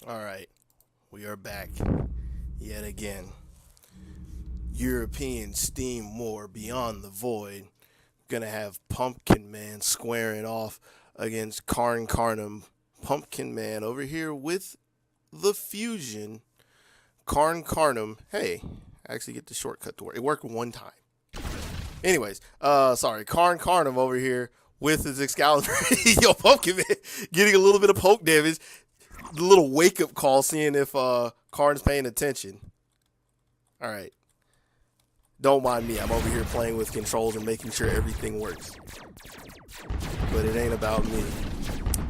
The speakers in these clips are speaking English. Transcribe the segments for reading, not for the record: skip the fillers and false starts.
All right, we are back yet again. European Steam War Beyond the Void. Gonna have Pumpkinman squaring off against Carncarnem. Pumpkinman over here with the fusion. Carncarnem. Hey, I actually get the shortcut to work. It worked one time. Anyways, sorry, Carncarnem over here with his Excalibur. Yo, Pumpkinman getting a little bit of poke damage. The little wake up call, seeing if Karn's paying attention. All right. Don't mind me. I'm over here playing with controls and making sure everything works. But it ain't about me.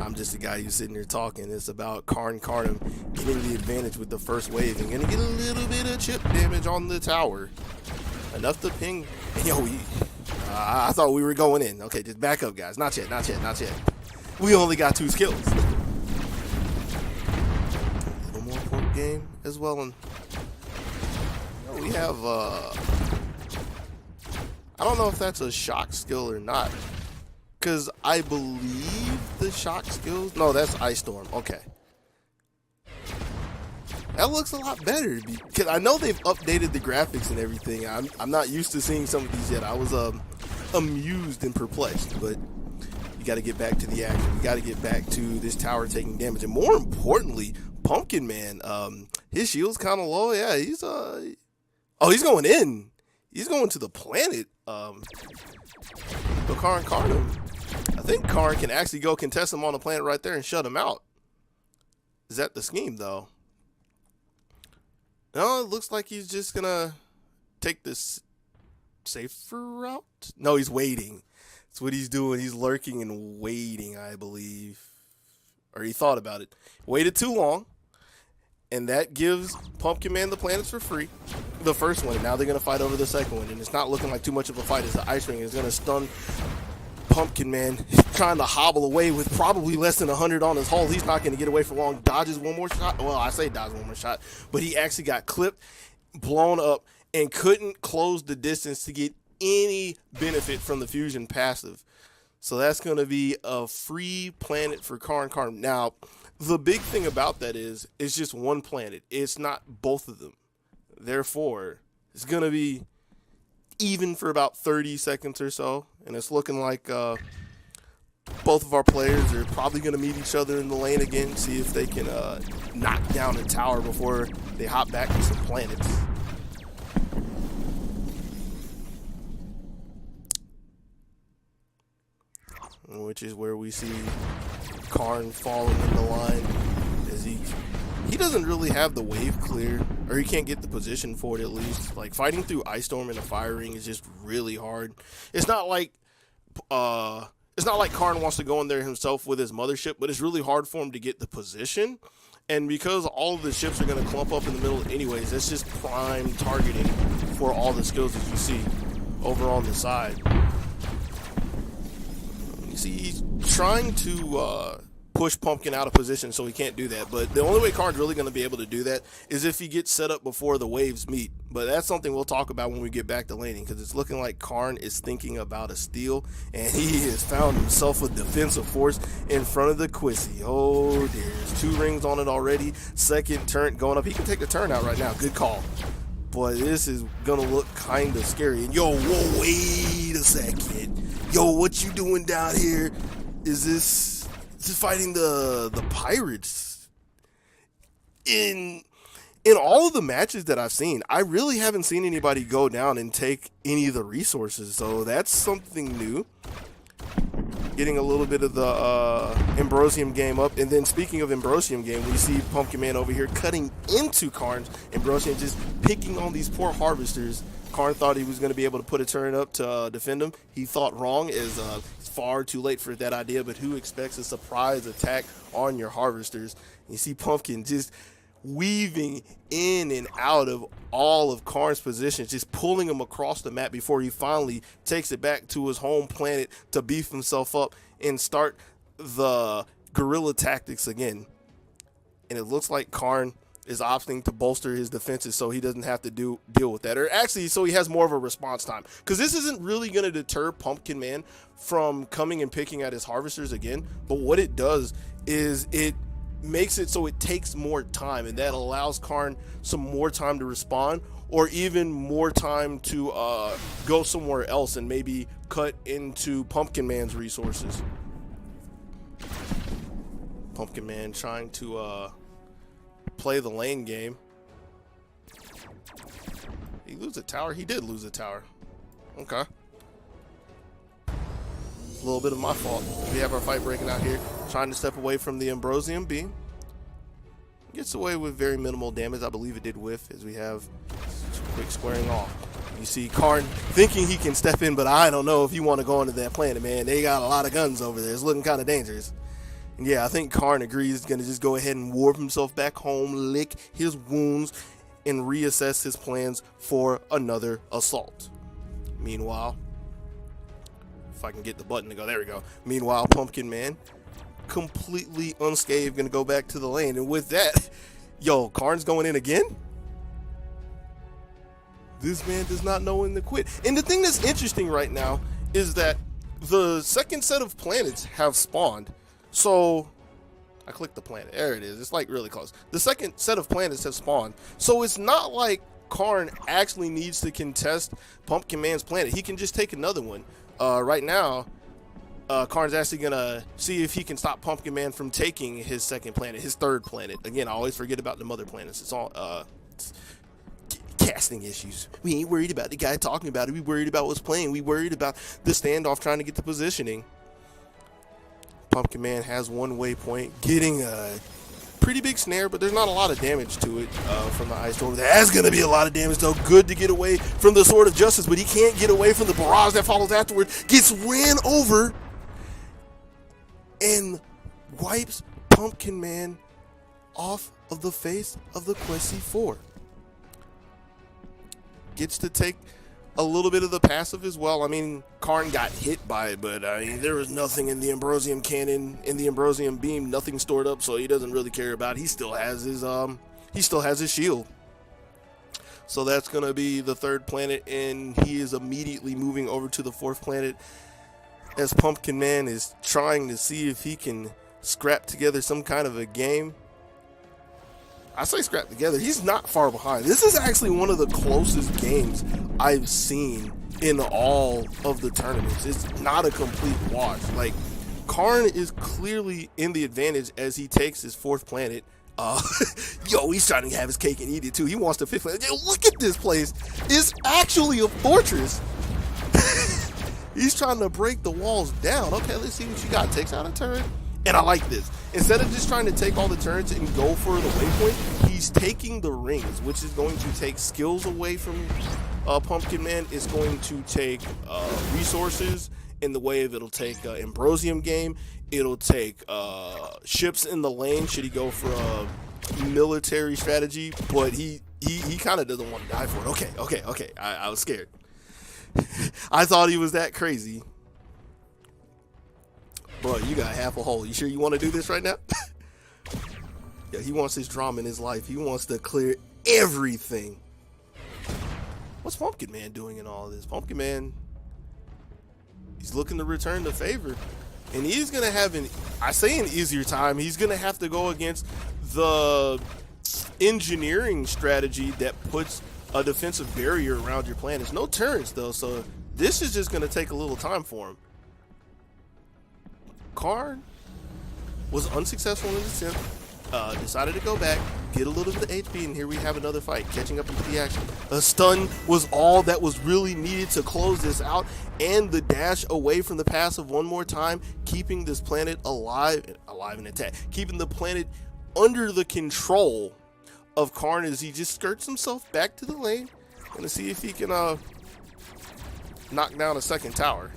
I'm just a guy who's sitting here talking. It's about Carncarnem getting the advantage with the first wave and gonna get a little bit of chip damage on the tower. Enough to ping. Yo, I thought we were going in. Okay, just back up, guys. Not yet, not yet, not yet. We only got 2 skills. A little more poke game as well. And we have, I don't know if that's a shock skill or not. Because I believe the shock skills... No, that's Ice Storm. Okay. That looks a lot better. Because I know they've updated the graphics and everything. I'm not used to seeing some of these yet. I was amused and perplexed. But you got to get back to the action. You got to get back to this tower taking damage. And more importantly, Pumpkinman, his shield's kind of low. Yeah, he's... Oh, he's going in. He's going to the planet. But Carncarnem, I think Karn can actually go contest him on the planet right there and shut him out. Is that the scheme, though? No, it looks like he's just going to take this safer route. No, he's waiting. That's what he's doing. He's lurking and waiting, I believe. Or he thought about it. Waited too long. And that gives Pumpkinman the planets for free. The first one, and now they're going to fight over the second one. And it's not looking like too much of a fight as the Ice Ring is going to stun Pumpkinman. He's trying to hobble away with probably less than 100 on his hull. He's not going to get away for long. Dodges one more shot. Well, I say dodges one more shot. But he actually got clipped, blown up, and couldn't close the distance to get any benefit from the fusion passive. So that's going to be a free planet for Carncarnem. Now, the big thing about that is it's just one planet. It's not both of them. Therefore, it's going to be even for about 30 seconds or so. And it's looking like both of our players are probably going to meet each other in the lane again, see if they can knock down a tower before they hop back to some planets. Which is where we see Karn falling in the line as he doesn't really have the wave clear, or he can't get the position for it at least. Like, fighting through Ice Storm in a Fire Ring is just really hard. It's not like Karn wants to go in there himself with his mothership, but it's really hard for him to get the position. And because all of the ships are going to clump up in the middle anyways, that's just prime targeting for all the skills that you see over on the side. You see, he's trying to push Pumpkin out of position, so he can't do that. But the only way Karn's really going to be able to do that is if he gets set up before the waves meet. But that's something we'll talk about when we get back to laning, because it's looking like Karn is thinking about a steal, and he has found himself a defensive force in front of the Quissy. Oh, there's 2 rings on it already. Second turn going up. He can take the turn out right now. Good call. But this is going to look kind of scary. And yo, whoa, wait a second. Yo, what you doing down here? Is this fighting the pirates? In all of the matches that I've seen, I really haven't seen anybody go down and take any of the resources. So that's something new. Getting a little bit of the Ambrosium game up. And then speaking of Ambrosium game, we see Pumpkinman over here cutting into Karn's Ambrosium, just picking on these poor harvesters. Karn thought he was going to be able to put a turn up to defend him. He thought wrong, as it's far too late for that idea, but who expects a surprise attack on your harvesters? You see Pumpkin just weaving in and out of all of Karn's positions, just pulling him across the map before he finally takes it back to his home planet to beef himself up and start the guerrilla tactics again. And it looks like Karn is opting to bolster his defenses so he doesn't have to deal with that, or actually so he has more of a response time, because this isn't really going to deter Pumpkinman from coming and picking at his harvesters again. But what it does is it makes it so it takes more time, and that allows Karn some more time to respond, or even more time to go somewhere else and maybe cut into Pumpkinman's resources. Pumpkinman trying to play the lane game. He lose a tower? He did lose a tower. Okay. A little bit of my fault. We have our fight breaking out here. Trying to step away from the Ambrosium beam. Gets away with very minimal damage. I believe it did whiff as we have quick squaring off. You see Karn thinking he can step in, but I don't know if you want to go into that planet, man. They got a lot of guns over there. It's looking kind of dangerous. And yeah, I think Karn agrees he's going to just go ahead and warp himself back home, lick his wounds, and reassess his plans for another assault. Meanwhile, if I can get the button to go, there we go. Meanwhile, Pumpkinman, completely unscathed, gonna go back to the lane. And with that, yo, Karn's going in again? This man does not know when to quit. And the thing that's interesting right now is that the second set of planets have spawned. So, I clicked the planet. There it is. It's like really close. The second set of planets have spawned. So it's not like Karn actually needs to contest Pumpkinman's planet. He can just take another one. Right now, Karn's actually gonna see if he can stop Pumpkinman from taking his second planet, his third planet. Again, I always forget about the mother planets. It's all casting issues. We ain't worried about the guy talking about it. We worried about what's playing. We worried about the standoff trying to get the positioning. Pumpkinman has one waypoint, getting a pretty big snare, but there's not a lot of damage to it from the Ice Storm. There's going to be a lot of damage, though. Good to get away from the Sword of Justice, but he can't get away from the barrage that follows afterward. Gets ran over and wipes Pumpkinman off of the face of the Quest C4. Gets to take a little bit of the passive as well. I mean, Karn got hit by it, but I mean, there was nothing in the Ambrosium cannon, in the Ambrosium beam, nothing stored up, so he doesn't really care about it. He still has his shield. So that's gonna be the third planet, and he is immediately moving over to the fourth planet as Pumpkinman is trying to see if he can scrap together some kind of a game. I say scrap together. He's not far behind. This is actually one of the closest games I've seen in all of the tournaments. It's not a complete wash. Like, Karn is clearly in the advantage as he takes his fourth planet. Yo, he's trying to have his cake and eat it too. He wants the fifth planet. Yo, look at this place. It's actually a fortress. He's trying to break the walls down. Okay, let's see what you got. Takes out a turret. And I like this. Instead of just trying to take all the turrets and go for the waypoint, he's taking the rings, which is going to take skills away from Pumpkinman. It's going to take resources in the way of it'll take Ambrosium game. It'll take ships in the lane should he go for a military strategy. But he kind of doesn't want to die for it. Okay. I was scared. I thought he was that crazy. Bro, you got half a hole. You sure you want to do this right now? Yeah, he wants his drama in his life. He wants to clear everything. What's Pumpkinman doing in all of this? Pumpkinman, he's looking to return the favor. And he's going to have an easier time. He's going to have to go against the engineering strategy that puts a defensive barrier around your planets. No turrets, though, so this is just going to take a little time for him. Karn was unsuccessful in his attempt, decided to go back, get a little bit of HP, and here we have another fight, catching up into the action. A stun was all that was really needed to close this out, and the dash away from the passive one more time, keeping this planet alive and intact, keeping the planet under the control of Karn as he just skirts himself back to the lane, and to see if he can knock down a second tower.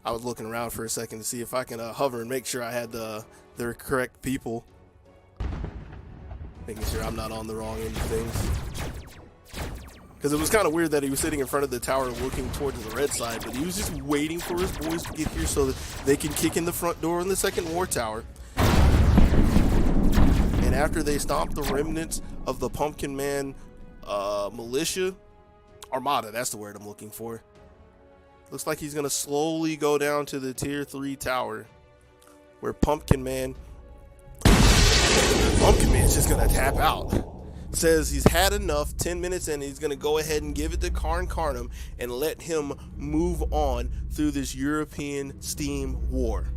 I was looking around for a second to see if I can hover and make sure I had the correct people. Making sure I'm not on the wrong end of things. Because it was kind of weird that he was sitting in front of the tower looking towards the red side, but he was just waiting for his boys to get here so that they can kick in the front door in the second war tower. And after they stomp the remnants of the Pumpkinman militia Armada, that's the word I'm looking for. Looks like he's going to slowly go down to the tier 3 tower where Pumpkinman's just going to tap out. Says he's had enough, 10 minutes in, he's going to go ahead and give it to Carncarnem and let him move on through this European Steam war.